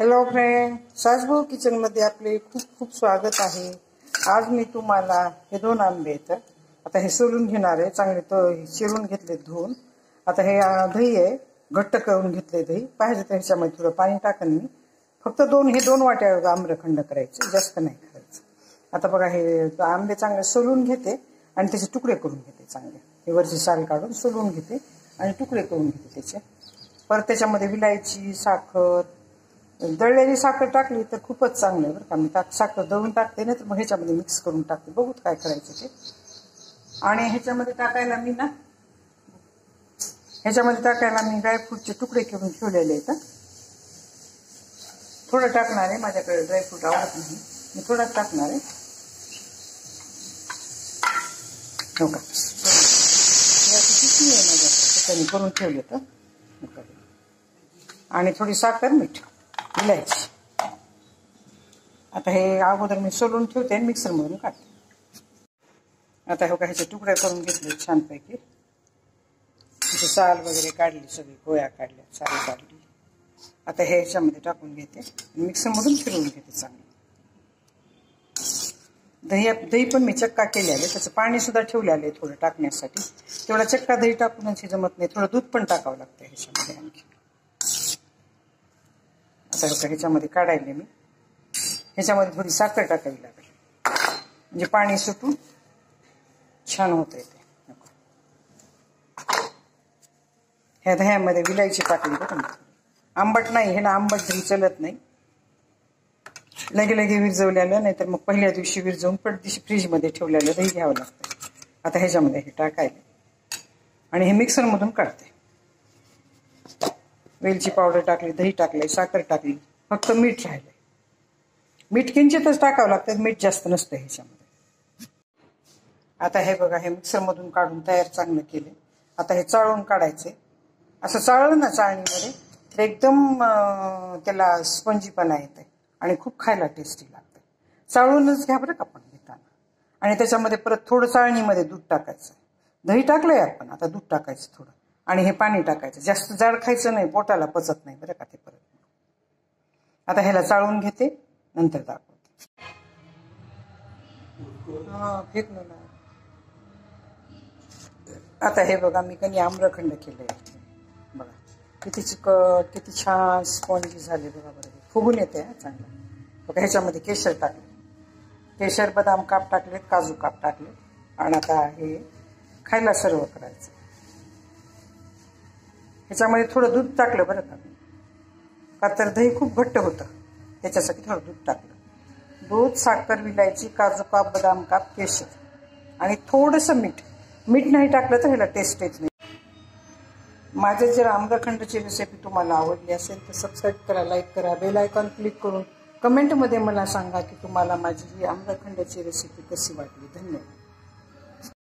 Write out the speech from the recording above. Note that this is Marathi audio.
हॅलो फ्रेंड, सासभाऊ किचन मध्ये आपले खूप खूप स्वागत आहे। आज मी तुम्हाला हे दोन आंबे आहेत, आता हे सोलून घेणार आहे। चांगले चिरून घेतले धुवून। आता हे दही आहे, घट्ट करून घेतले दही। पाहिजे तर ह्याच्यामध्ये थोडं पाणी टाकन मी। फक्त हे दोन वाट्या आम्रखंड करायचे, जास्त नाही करायचं। आता बघा हे आंबे चांगले सोलून घेते आणि त्याचे तुकडे करून घेते। चांगले हे वरची साल काढून सोलून घेते आणि तुकडे करून घेते त्याचे। परत त्याच्यामध्ये विलायची, साखर, दळलेली साखर टाकली तर खूपच चांगलं आहे बरं का। मी साखर दळून टाकते, नाही तर मग ह्याच्यामध्ये मिक्स करून टाकते। बघूत काय करायचं ते। आणि ह्याच्यामध्ये टाकायला मी ड्रायफ्रूटचे तुकडे करून ठेवलेले आहेत। थोडं टाकणार आहे, माझ्याकडे ड्रायफ्रूट आवडत नाही, मी थोडं टाकणार आहे। हो का, किती आहे माझ्याकडे करून ठेवले तर। आणि थोडी साखर, मीठ, विलायची। आता हे अगोदर मी सोलून ठेवते आणि मिक्सर मधून काढते। आता हे ह्याचे तुकडे करून घेतले छानपैकी। तिथे साल वगैरे काढली, सगळी गोळ्या काढल्या, साल काढली। आता हे ह्याच्यामध्ये टाकून घेते, मिक्सर मधून फिरवून घेते चांगलं। दही पण मी चक्का केलेले, त्याचं पाणी सुद्धा ठेवलेलं आहे थोडं टाकण्यासाठी। तेवढा चक्का दही टाकूनच जमत नाही, थोडं दूध पण टाकावं लागतं ह्याच्यामध्ये आणखी। आता ह्याच्यामध्ये काढायले मी, ह्याच्यामध्ये थोडी साखर टाकावी लागेल, म्हणजे पाणी सुटून छान होत येते। ह्या दह्यामध्ये विलायची टाकली बरं, आंबट नाही, हे ना आंबट दही चलत नाही। लगे विरजवलेलं, नाही तर मग पहिल्या दिवशी विरजवून परत दिवशी फ्रीजमध्ये ठेवलेलं दही घ्यावं लागतं। आता ह्याच्यामध्ये हे टाकायला आणि हे मिक्सर मधून काढते। वेलची पावडर टाकली, दही टाकले, साखर टाकली, फक्त मीठ राहिलंय। मीठ किंचितच टाकावं लागतं, मीठ जास्त नसतं ह्याच्यामध्ये। आता हे बघा, हे मिक्सर मधून काढून तयार चांगलं केले। आता हे चाळून काढायचे। असं चाळलं ना चाळणीमध्ये तर एकदम त्याला स्पंजीपणा येते आणि खूप खायला टेस्टी लागते। चाळूनच घ्या बरं का पण घेताना। आणि त्याच्यामध्ये परत थोडं चाळणीमध्ये दूध टाकायचं। दही टाकलंय आपण, आता दूध टाकायचं थोडं आणि हे पाणी टाकायचं। जास्त जाड खायचं नाही, पोटाला पचत नाही बरं का ते परत। आता ह्याला चाळून घेते, नंतर दाखवते। फेकलं ना। आता हे बघा, मी कणी आम्रखंड केलंय बघा, किती चिकट, किती छान स्पॉन्जी झाले बघा बरं। फुगून येते चांगलं बघा। ह्याच्यामध्ये केशर टाकले, केशर, बदाम काप टाकले, काजू काप टाकले। आणि आता हे खायला सर्व करायचं। ह्याच्यामध्ये थोडं दूध टाकलं बरं का तर दही खूप घट्ट होतं, त्याच्यासाठी थोडं दूध टाकलं। दूध, साखर, विलायची, काजू काप, बदाम काप, केशर आणि थोडंसं मीठ। मीठ नाही टाकलं तर ह्याला टेस्ट येत नाही। माझे जर आम्रखंडची रेसिपी तुम्हाला आवडली असेल तर सबस्क्राईब करा, लाईक करा, बेल आयकॉन क्लिक करून कमेंटमध्ये मला सांगा की तुम्हाला माझी ही आम्रखंडची रेसिपी कशी वाटली। धन्यवाद।